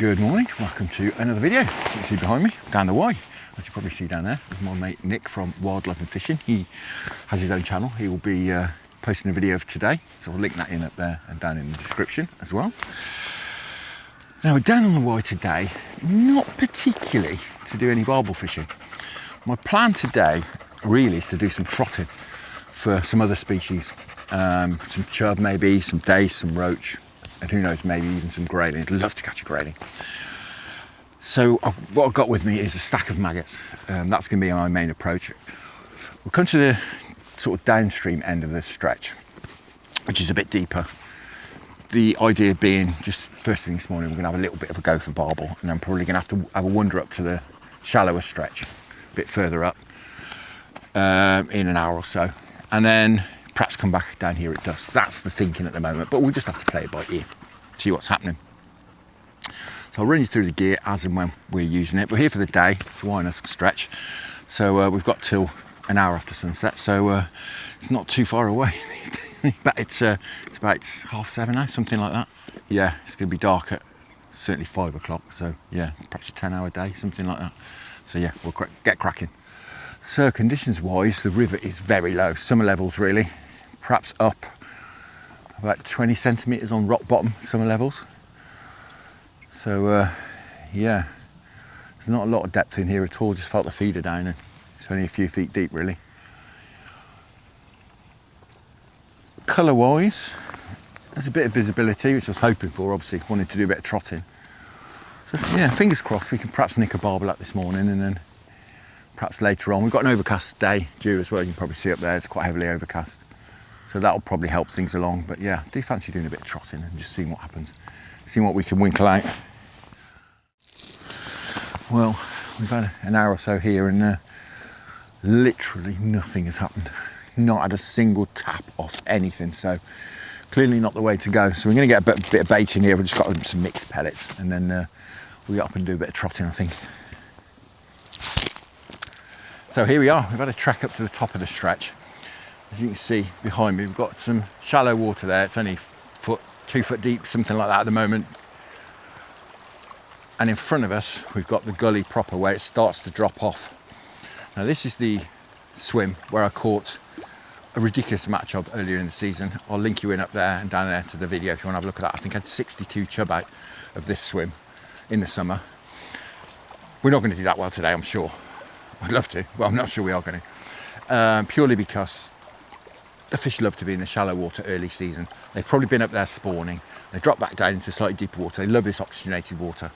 Good morning, welcome to another video. As you can see behind me, down the Wye, as you probably see down there, is my mate Nick from Wildlife and Fishing. He has his own channel. He will be posting a video of today, so I'll link that in up there and down in the description as well. Now we're down on the Wye today, not particularly to do any barbel fishing. My plan today really is to do some trotting for some other species, some chub maybe, some dace, some roach, and who knows, maybe even some grayling. I'd love to catch a grayling. So what I've got with me is a stack of maggots. That's going to be my main approach. We'll come to the sort of downstream end of the stretch, which is a bit deeper. The idea being, just first thing this morning, we're going to have a little bit of a go for barbel, and I'm probably going to have a wander up to the shallower stretch, a bit further up, in an hour or so, and then perhaps come back down here at dusk. That's the thinking at the moment, but we'll just have to play it by ear, see what's happening. So I'll run you through the gear as and when we're using it. We're here for the day, it's a Wye I stretch, so we've got till an hour after sunset, so it's not too far away these days. But it's about 7:30 now, something like that. Yeah, it's going to be dark at certainly 5 o'clock, so yeah, perhaps a 10-hour day, something like that. So yeah, we'll get cracking. So conditions wise, the river is very low, summer levels really, perhaps up about 20 centimetres on rock bottom, summer levels. So yeah, there's not a lot of depth in here at all, just felt the feeder down and it's only a few feet deep really. Colour wise, there's a bit of visibility, which I was hoping for, obviously wanted to do a bit of trotting. So yeah, fingers crossed we can perhaps nick a barbel up this morning, and then perhaps later on. We've got an overcast day due as well, you can probably see up there, it's quite heavily overcast. So that'll probably help things along, but yeah, I do fancy doing a bit of trotting and just seeing what happens, seeing what we can winkle out. Well, we've had an hour or so here and literally nothing has happened. Not had a single tap off anything, so clearly not the way to go. So we're going to get a bit of bait in here. We've just got some mixed pellets, and then we'll get up and do a bit of trotting, I think. So here we are, we've had a trek up to the top of the stretch. As you can see behind me, we've got some shallow water there. It's only 2 foot deep, something like that at the moment. And in front of us, we've got the gully proper where it starts to drop off. Now this is the swim where I caught a ridiculous amount of chub earlier in the season. I'll link you in up there and down there to the video if you want to have a look at that. I think I had 62 chub out of this swim in the summer. We're not going to do that well today, I'm sure. I'd love to, well, I'm not sure we are going to. Purely because the fish love to be in the shallow water early season. They've probably been up there spawning. They drop back down into slightly deeper water. They love this oxygenated water.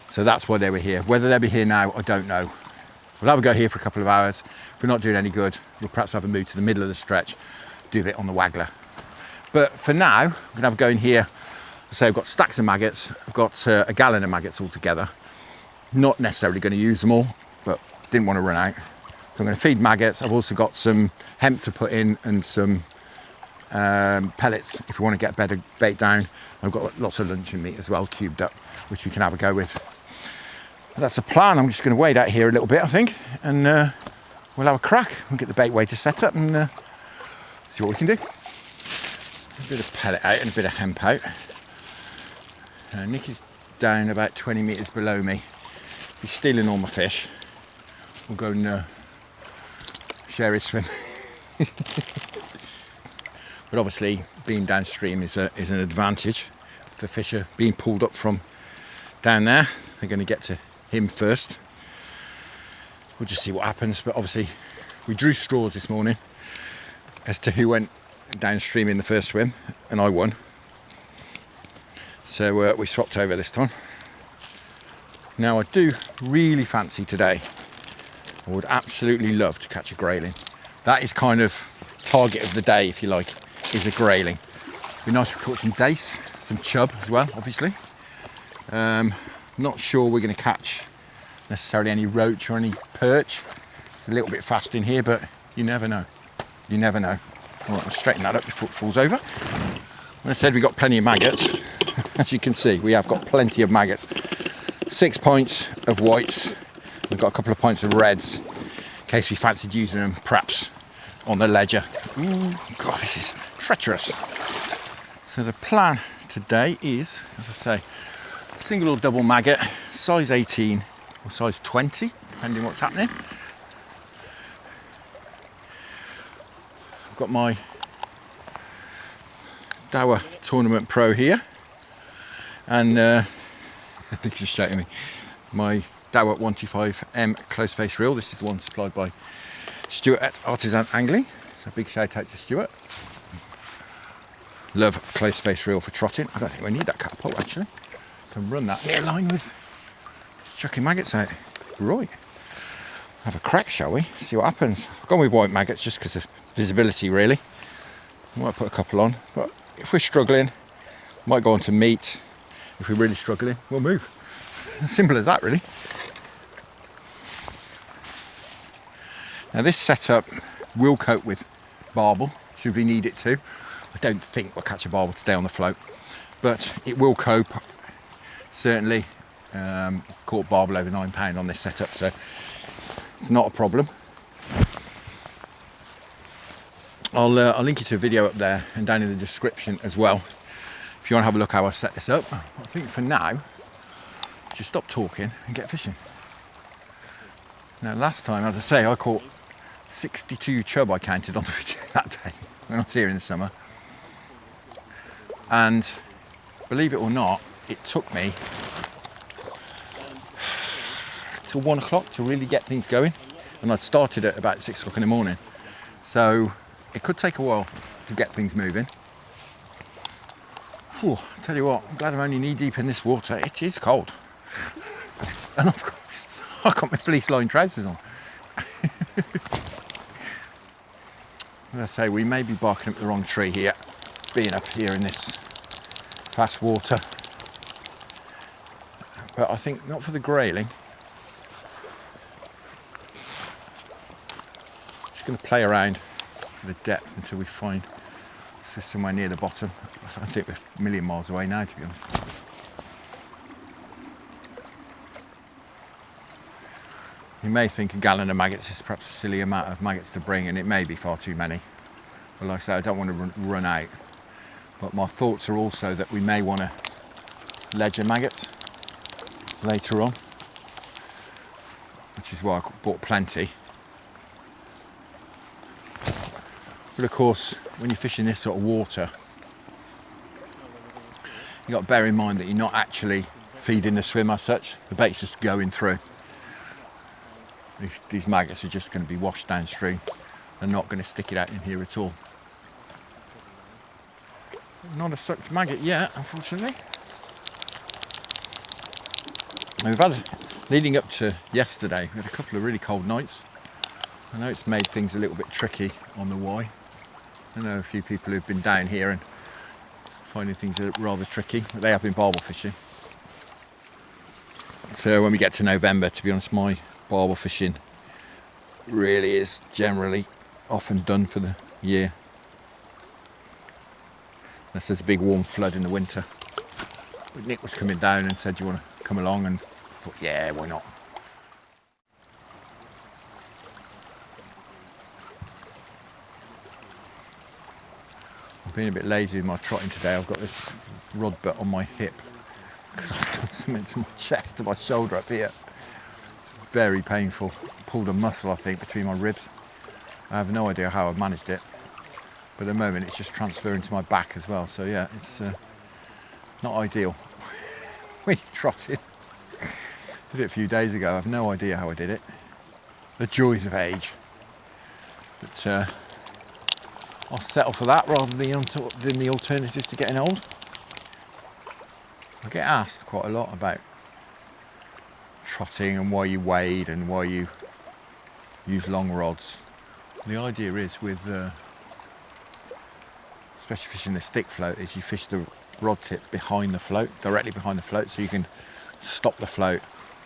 So that's why they were here. Whether they'll be here now, I don't know. We'll have a go here for a couple of hours. If we're not doing any good, we'll perhaps have a move to the middle of the stretch, do a bit on the Waggler. But for now, we're gonna have a go in here. So I've got stacks of maggots. I've got a gallon of maggots altogether. Not necessarily gonna use them all, but didn't want to run out. So I'm gonna feed maggots. I've also got some hemp to put in and some pellets if we want to get better bait down. I've got lots of luncheon meat as well, cubed up, which we can have a go with. That's the plan. I'm just going to wade out here a little bit, I think, and we'll have a crack. We'll get the bait waiter set up and see what we can do. A bit of pellet out and a bit of hemp out. Nick is down about 20 metres below me. He's stealing all my fish. We'll go and share his swim. But obviously, being downstream is an advantage for fisher being pulled up from down there. They're going to get to him first. We'll just see what happens, but obviously we drew straws this morning as to who went downstream in the first swim, and I won. So we swapped over this time. Now I do really fancy today, I would absolutely love to catch a grayling. That is kind of target of the day, if you like, is a grayling. Be nice if we caught some dace, some chub as well, obviously. Not sure we're going to catch necessarily any roach or any perch. It's a little bit fast in here, but you never know. You never know. All right, I'll straighten that up before it falls over. When I said we got plenty of maggots, as you can see, we have got plenty of maggots. 6 pints of whites. We've got a couple of pints of reds, in case we fancied using them, perhaps on the ledger. Ooh, God, this is treacherous. So the plan today is, as I say, single or double maggot, size 18 or size 20, depending what's happening. I've got my Dower Tournament Pro here, and I think she's shouting me, my Dower 125M close face reel. This is the one supplied by Stuart at Artisan Angling, so big shout out to Stuart. Love close face reel for trotting. I don't think we need that catapult actually. Can run that near line with chucking maggots out. Right, have a crack, shall we? See what happens. I've gone with white maggots just because of visibility really. I might put a couple on, but if we're struggling, might go on to meat. If we're really struggling, we'll move. As simple as that really. Now this setup will cope with barbel, should we need it to. I don't think we'll catch a barbel today on the float, but it will cope. Certainly, I've caught barbel over £9 on this setup, so it's not a problem. I'll link you to a video up there and down in the description as well, if you want to have a look how I set this up. I think for now, just stop talking and get fishing. Now last time, as I say, I caught 62 chub, I counted on the video that day when I was here in the summer. And believe it or not, it took me till 1 o'clock to really get things going. And I'd started at about 6 o'clock in the morning. So it could take a while to get things moving. Whew, I tell you what, I'm glad I'm only knee deep in this water. It is cold. And I've got my fleece lined trousers on. As I say, we may be barking up the wrong tree here, being up here in this fast water. But I think not for the grayling. Just going to play around with the depth until we find somewhere near the bottom. I think we're a million miles away now, to be honest. You may think a gallon of maggots is perhaps a silly amount of maggots to bring, and it may be far too many. But like I say, I don't want to run out. But my thoughts are also that we may want to ledger maggots later on, which is why I bought plenty. But of course, when you're fishing this sort of water, you've got to bear in mind that you're not actually feeding the swim as such. The bait's just going through. These maggots are just going to be washed downstream. They're not going to stick it out in here at all. Not a sucked maggot yet, unfortunately. We've had, leading up to yesterday, we had a couple of really cold nights. I know it's made things a little bit tricky on the Wye. I know a few people who've been down here and finding things rather tricky, but they have been barbel fishing. So when we get to November, to be honest, my barbel fishing really is generally often done for the year. Unless there's a big warm flood in the winter. But Nick was coming down and said, do you want to come along? And I thought, yeah, why not? I'm being a bit lazy with my trotting today. I've got this rod butt on my hip because I've done something to my chest, to my shoulder up here. It's very painful. Pulled a muscle, I think, between my ribs. I have no idea how I've managed it. But at the moment it's just transferring to my back as well. So yeah, it's not ideal when you're trotting. Did it a few days ago. I have no idea how I did it. The joys of age. But I'll settle for that rather than the alternatives to getting old. I get asked quite a lot about trotting and why you wade and why you use long rods. The idea is with especially fishing the stick float, is you fish the rod tip behind the float, directly behind the float, so you can stop the float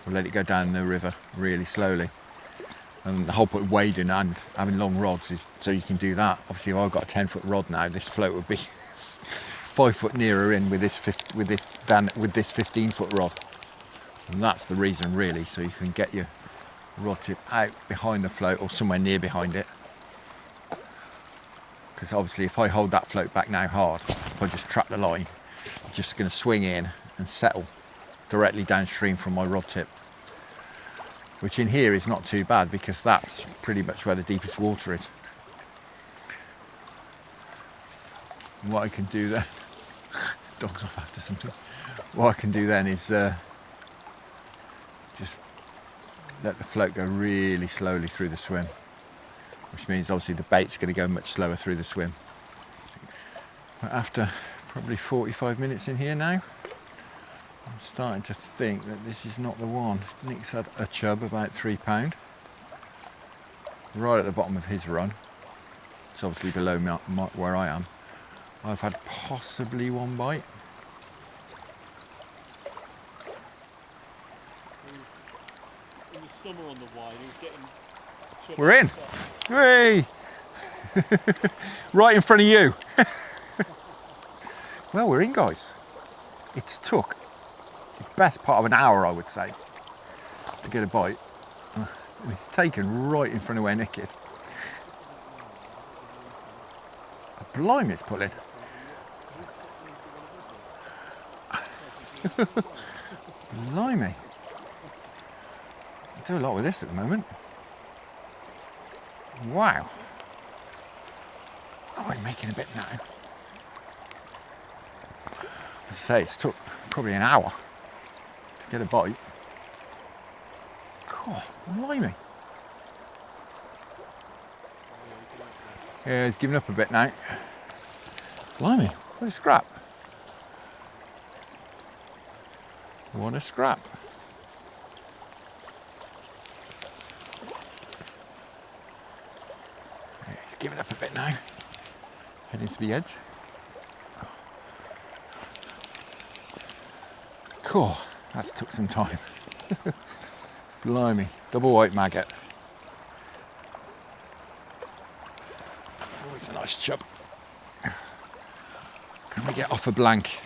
or let it go down the river really slowly. And the whole point of wading and having long rods is so you can do that. Obviously, if I've got a 10-foot rod now, this float would be 5 foot nearer in with this 15-foot rod. And that's the reason really, so you can get your rod tip out behind the float or somewhere near behind it. Because obviously if I hold that float back now hard, if I just trap the line, it's just going to swing in and settle directly downstream from my rod tip, which in here is not too bad because that's pretty much where the deepest water is. And what I can do then, dog's off after something, what I can do then is just let the float go really slowly through the swim, which means obviously the bait's going to go much slower through the swim. But after probably 45 minutes in here now, I'm starting to think that this is not the one. Nick's had a chub, about £3, right at the bottom of his run. It's obviously below where I am. I've had possibly one bite. In the summer on the Wye, he was getting chub. We're in. Hey! Right in front of you. Well, we're in, guys. It's took the best part of an hour, I would say, to get a bite. And it's taken right in front of where Nick is. Blimey, it's pulling. Blimey. I do a lot with this at the moment. Wow. Oh, we're making a bit now. As I say, it's took probably an hour to get a bite. God, blimey. Yeah, he's giving up a bit now. Blimey, what a scrap. What a scrap. Yeah, he's giving up a bit now. Heading for the edge. Cool, that's took some time. Blimey, double white maggot. Oh, it's a nice chub. Can we get off a blank?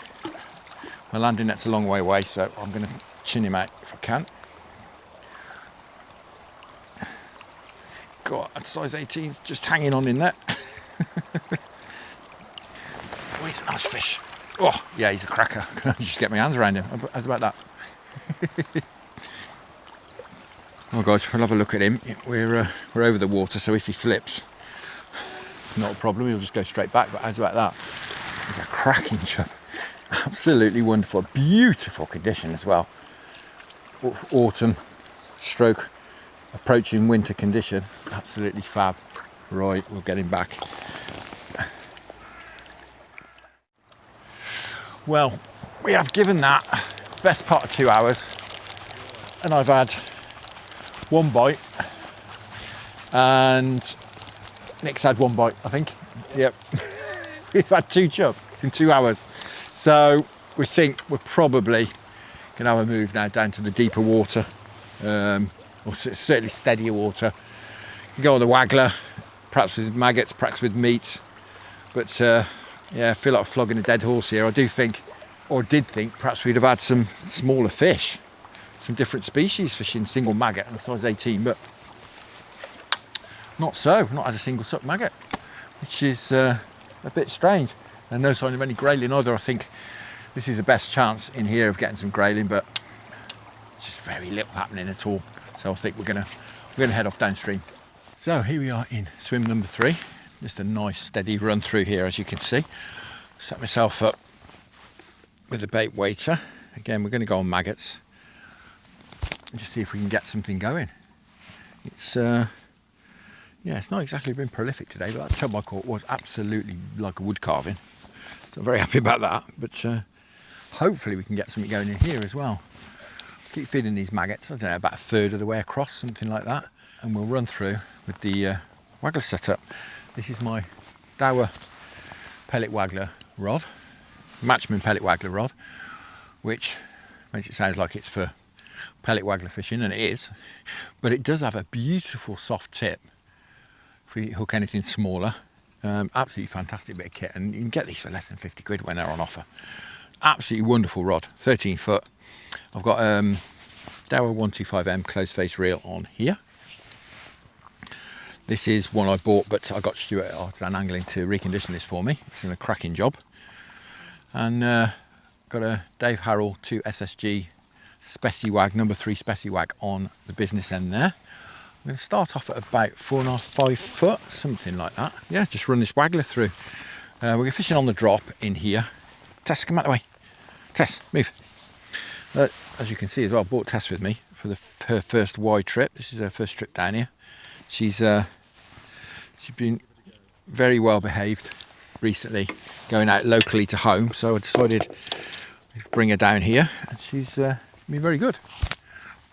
My landing net's a long way away, so I'm going to chin him out if I can. God, that size 18's just hanging on in there. Oh, he's a nice fish. Oh, yeah, he's a cracker. Can I just get my hands around him? How's about that? Oh, guys, we'll have a look at him. We're over the water, so if he flips, it's not a problem. He'll just go straight back. But how's about that? He's a cracking chub. Absolutely wonderful. Beautiful condition as well. Autumn stroke approaching winter condition. Absolutely fab. Right, we'll get him back. Well, we have given that best part of 2 hours, and I've had one bite, and Nick's had one bite, I think. Yep. We've had 2 chub in 2 hours. So we think we're probably going to have a move now down to the deeper water, or certainly steadier water. You can go on the Waggler, perhaps with maggots, perhaps with meat. But yeah, I feel like flogging a dead horse here. I do think, or did think, perhaps we'd have had some smaller fish, some different species fishing single maggot and size 18, but not so, not as a single suck maggot, which is a bit strange. And no sign of any grayling either. I think this is the best chance in here of getting some grayling, but it's just very little happening at all. So I think we're gonna head off downstream. So here we are in swim number 3. Just a nice steady run through here, as you can see. Set myself up with the bait waiter. Again, we're going to go on maggots and just see if we can get something going. It's yeah, it's not exactly been prolific today, but that chub I caught was absolutely like a wood carving. So I'm very happy about that. But hopefully we can get something going in here as well. Keep feeding these maggots. I don't know, about a third of the way across, something like that, and we'll run through with the Waggler setup. This is my Dower pellet Waggler rod, Matchman pellet Waggler rod, which makes it sound like it's for pellet Waggler fishing, and it is, but it does have a beautiful soft tip if we hook anything smaller. Absolutely fantastic bit of kit, and you can get these for less than 50 quid when they're on offer. Absolutely wonderful rod, 13 foot. I've got Dower 125M closed face reel on here. This is one I bought, but I got Stuart at Artisan Angling to recondition this for me. It's in a cracking job. And got a Dave Harrell 2 SSG Speci-Wag, number 3 Speci-Wag on the business end there. I'm going to start off at about 4.5, 5 foot, something like that. Yeah, just run this Waggler through. We're fishing on the drop in here. Tess, come out of the way. Tess, move. As you can see as well, I brought Tess with me for her first Wye trip. This is her first trip down here. She's been very well behaved recently, going out locally to home. So I decided to bring her down here, and she's been very good.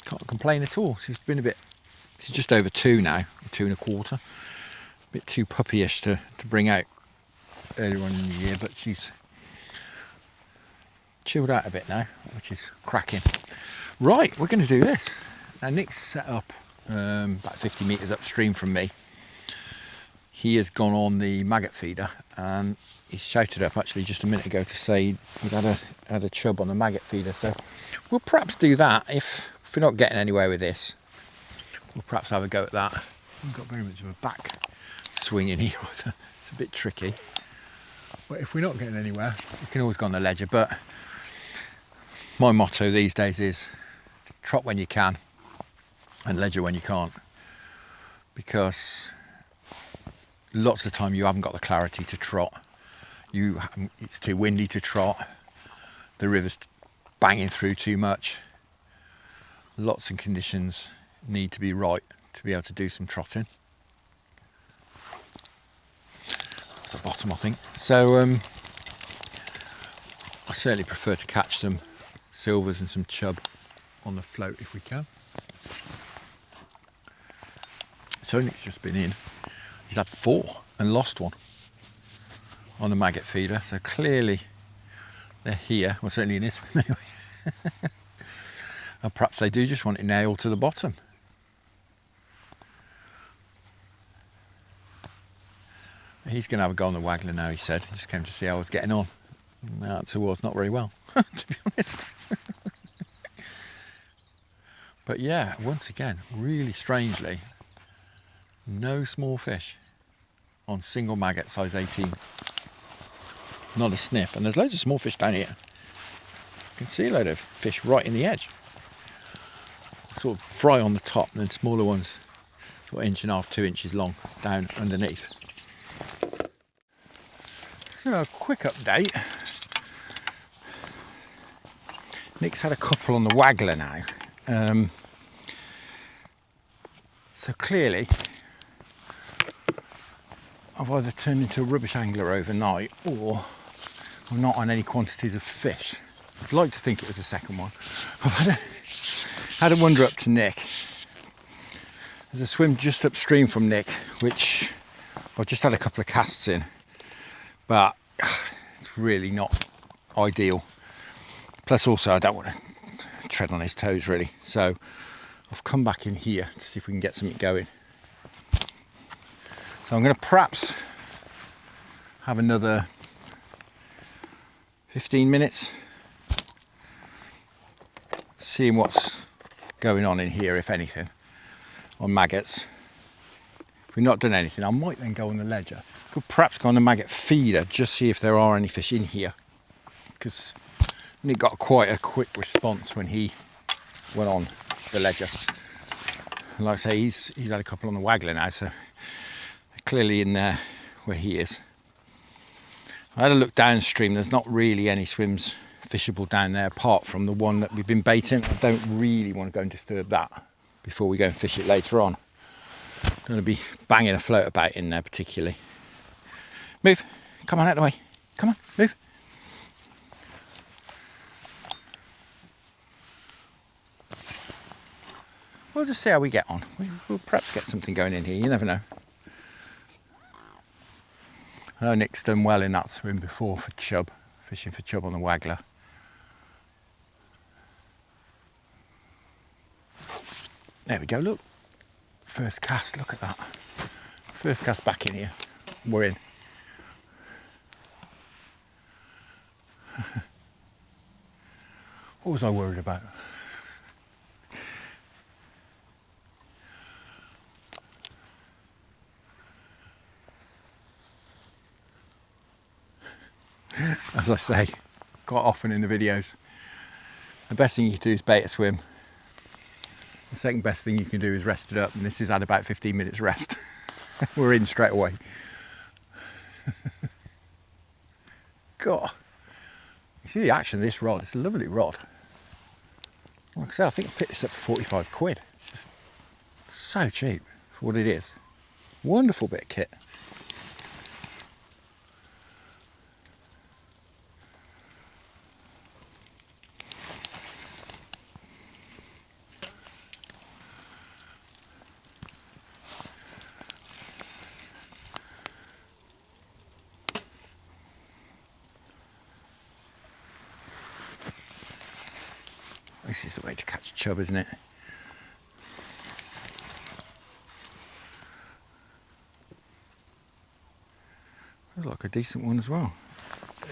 Can't complain at all. She's just over 2 now, 2 1/4. A bit too puppyish to bring out earlier on in the year, but she's chilled out a bit now, which is cracking. Right, we're going to do this. Now Nick's set up about 50 metres upstream from me. He has gone on the maggot feeder, and he shouted up actually just a minute ago to say he'd had a chub on the maggot feeder. So we'll perhaps do that if we're not getting anywhere with this. We'll perhaps have a go at that. We've got very much of a back swing in here. It's a bit tricky. But if we're not getting anywhere, we can always go on the ledger. But my motto these days is trot when you can and ledger when you can't. Because lots of the time you haven't got the clarity to trot. It's too windy to trot. The river's banging through too much. Lots of conditions need to be right to be able to do some trotting. That's the bottom, I think. So I certainly prefer to catch some silvers and some chub on the float if we can. So Nick's just been in. He's had 4 and lost 1 on the maggot feeder. So clearly they're here. Well, certainly in this one anyway. And perhaps they do just want it nailed to the bottom. He's going to have a go on the Waggler now, he said. He just came to see how I was getting on. The answer was not very well, to be honest. But yeah, once again, really strangely, no small fish on single maggot size 18. Not a sniff. And there's loads of small fish down here. You can see a load of fish right in the edge. Sort of fry on the top, and then smaller ones, sort of 1.5 to 2 inches long, down underneath. So a quick update. Nick's had a couple on the Waggler now. So clearly I've either turned into a rubbish angler overnight, or I'm not on any quantities of fish. I'd like to think it was the second one. I've had a wander up to Nick. There's a swim just upstream from Nick, which I've just had a couple of casts in, but it's really not ideal. Plus also I don't want to tread on his toes really. So I've come back in here to see if we can get something going. So I'm going to perhaps have another 15 minutes seeing what's going on in here, if anything, on maggots. If we've not done anything, I might then go on the ledger. Could perhaps go on the maggot feeder, just see if there are any fish in here, because Nick got quite a quick response when he went on the ledger. And like I say, he's had a couple on the Waggler now, so they're clearly in there where he is. I had a look downstream. There's not really any swims fishable down there apart from the one that we've been baiting. I don't really want to go and disturb that before we go and fish it later on. I'm going to be banging a float about in there particularly. Move, come on out of the way. Come on, move. We'll just see how we get on. We'll perhaps get something going in here, you never know. I know Nick's done well in that swim before for chub, fishing for chub on the Waggler. There we go, look. First cast, look at that. First cast back in here. We're in. What was I worried about? As I say quite often in the videos, the best thing you can do is bait a swim. The second best thing you can do is rest it up, and this has had about 15 minutes rest. We're in straight away. God, you see the action of this rod, it's a lovely rod. Like I say, I think I picked this up for 45 quid. It's just so cheap for what it is. Wonderful bit of kit. This is the way to catch chub, isn't it? Looks like a decent one as well.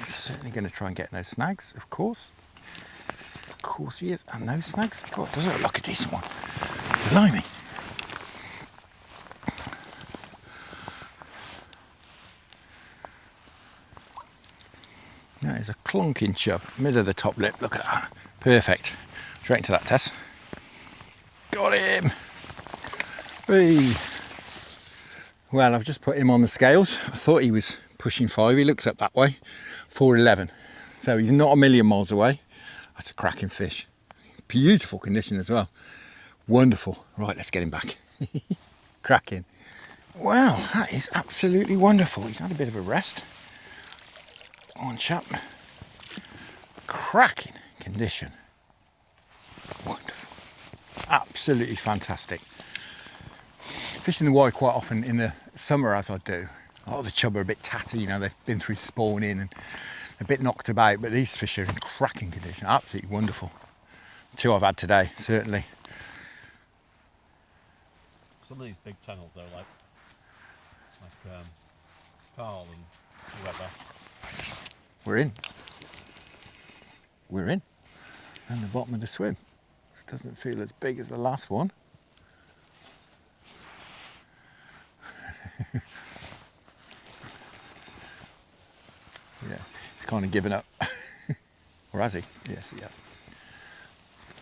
He's certainly going to try and get those snags, of course. Of course he is. And those snags. God, does it look like a decent one? Blimey. That is a clonking chub. Middle of the top lip. Look at that. Perfect. Straight into that, Tess. Got him. Hey. Well, I've just put him on the scales. I thought he was pushing 5. He looks up that way. 4.11. So he's not a million miles away. That's a cracking fish. Beautiful condition as well. Wonderful. Right, let's get him back. Cracking. Wow, that is absolutely wonderful. He's had a bit of a rest. On chap. Cracking condition. Wonderful. Absolutely fantastic. Fishing the Wye quite often in the summer, as I do. A lot of the chub are a bit tatty, you know, they've been through spawning and a bit knocked about, but these fish are in cracking condition. Absolutely wonderful. 2 I've had today, certainly. Some of these big channels though, like Carl and whoever. We're in. We're in. And the bottom of the swim. This doesn't feel as big as the last one. Yeah, he's kind of given up. Or has he? Yes, he has.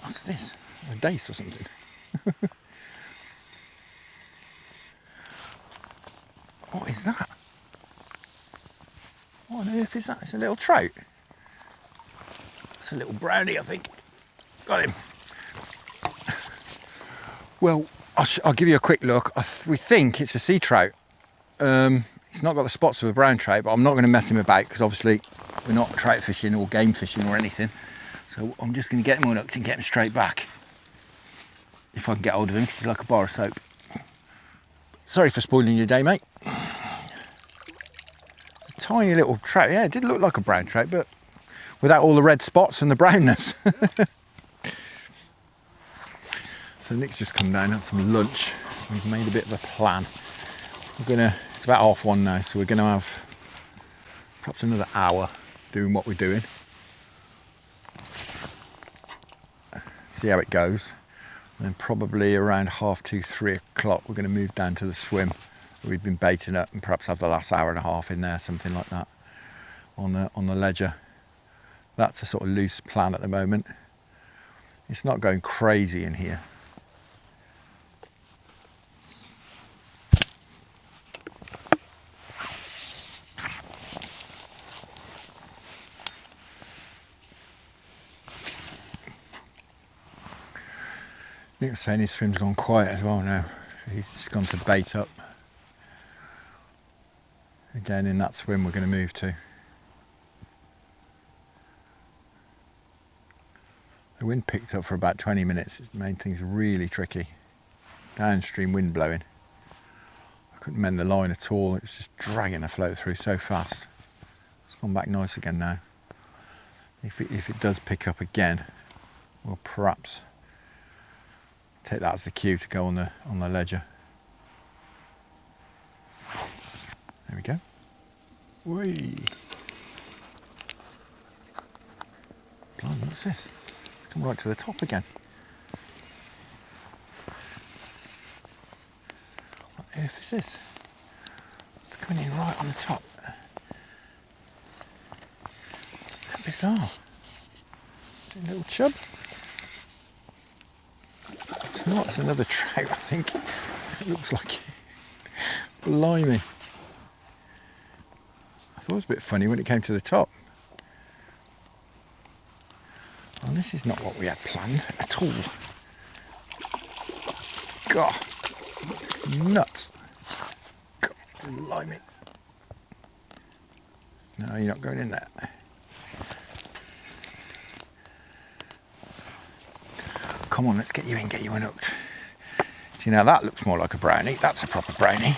What's this? A dace or something? What is that? What on earth is that? It's a little trout. That's a little brownie, I think. Got him. Well, I'll give you a quick look. We think it's a sea trout. It's not got the spots of a brown trout, but I'm not going to mess him about because obviously we're not trout fishing or game fishing or anything. So I'm just going to get him unhooked and get him straight back. If I can get hold of him, because he's like a bar of soap. Sorry for spoiling your day, mate. It's a tiny little trout. Yeah, it did look like a brown trout, but without all the red spots and the brownness. So Nick's just come down, had some lunch. We've made a bit of a plan. It's about 1:30 now, so we're gonna have perhaps another hour doing what we're doing. See how it goes. And then probably around 2:30, 3 o'clock, we're gonna move down to the swim we've been baiting up and perhaps have the last hour and a half in there, something like that, on the ledger. That's a sort of loose plan at the moment. It's not going crazy in here. Nick was saying his swim's gone quiet as well now. He's just gone to bait up. Again, in that swim we're going to move to. The wind picked up for about 20 minutes. It made things really tricky. Downstream wind blowing. I couldn't mend the line at all. It was just dragging the float through so fast. It's gone back nice again now. If it does pick up again, we'll perhaps take that as the cue to go on the ledger. There we go. Whee! Blimey, what's this? It's come right to the top again. What on earth is this? It's coming in right on the top. How bizarre. Is it a little chub? not, it's another trout, I think. It looks like. Blimey. I thought it was a bit funny when it came to the top. Well, this is not what we had planned at all. God, nuts. God, blimey. No, you're not going in there. Come on, let's get you in, get you unhooked. See, now that looks more like a brownie. That's a proper brownie.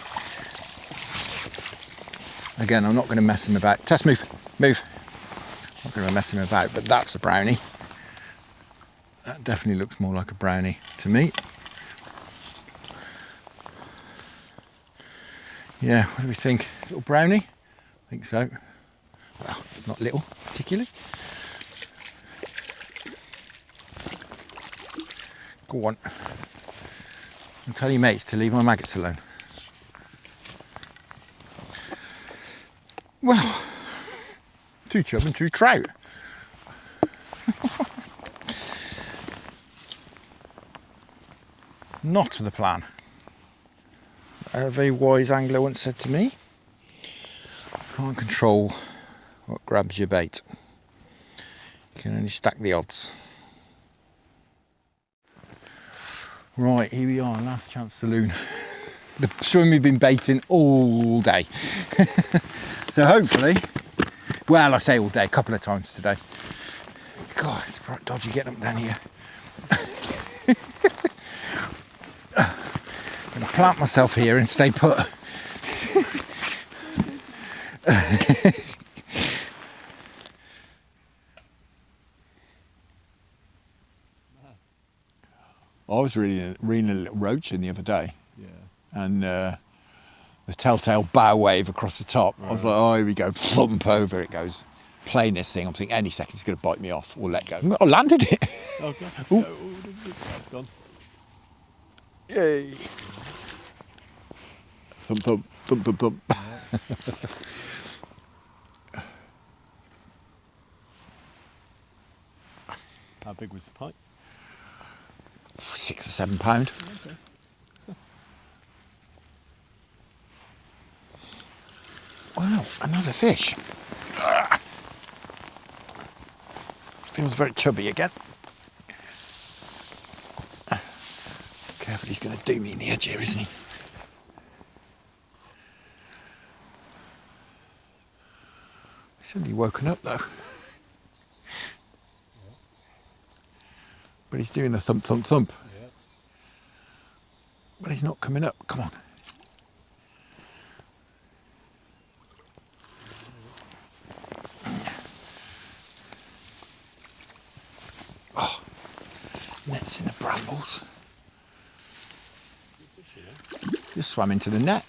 Again, I'm not going to mess him about. Tess, move, move. I'm not going to mess him about, but that's a brownie. That definitely looks more like a brownie to me. Yeah, what do we think? Little brownie? I think so. Well, not little, particularly. Go on. I'll tell your mates to leave my maggots alone. Well, 2 chub and 2 trout. Not the plan. A very wise angler once said to me, you can't control what grabs your bait. You can only stack the odds. Right, here we are, last chance saloon. The swim we've been baiting all day. So hopefully, well, I say all day, a couple of times today. God, it's quite dodgy getting up down here. I'm going to plant myself here and stay put. I was reeling a little roach in the other day, and the telltale bow wave across the top. I was like, oh, here we go, thump over it goes. Playing this thing, I'm thinking any second it's going to bite me off or let go. I landed it. Oh, God. That's gone. Yay. Thump, thump, thump, thump, thump. How big was the pike? 6 or 7 pound. Okay. Wow, another fish. Feels very chubby again. Careful, he's going to do me in the edge here, isn't he? He's suddenly woken up though. But he's doing the thump, thump, thump. Yeah. But he's not coming up. Come on. Oh, net's in the brambles. Just swam into the net.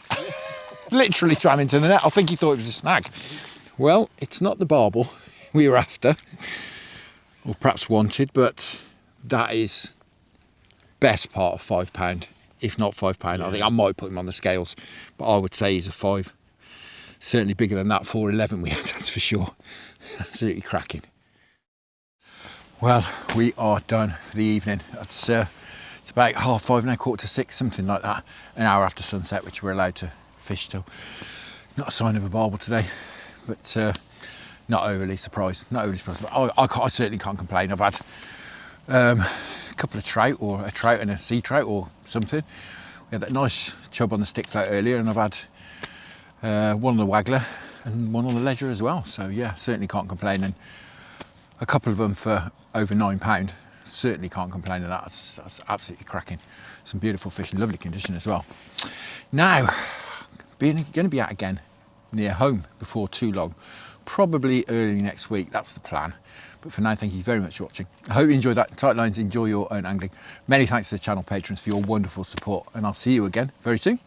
Literally swam into the net. I think he thought it was a snag. Well, it's not the barbel we were after, or perhaps wanted, but that is best part of £5, if not £5. Yeah. I think I might put him on the scales, but I would say he's a 5. Certainly bigger than that 411 we had, that's for sure. Absolutely cracking. Well, we are done for the evening. It's about 5:30 now, 5:45, something like that. An hour after sunset, which we're allowed to fish till. Not a sign of a barbel today, but not overly surprised. Not overly surprised. But I certainly can't complain. I've had a couple of trout, or a trout and a sea trout or something. We had that nice chub on the stick float earlier, and I've had one on the Waggler and one on the ledger as well. So yeah, certainly can't complain. And a couple of them for over £9. Certainly can't complain of that. That's absolutely cracking. Some beautiful fish in lovely condition as well. Now, going to be out again near home before too long. Probably early next week, that's the plan. But for now, thank you very much for watching. I hope you enjoyed that. Tight lines, enjoy your own angling. Many thanks to the channel patrons for your wonderful support, and I'll see you again very soon.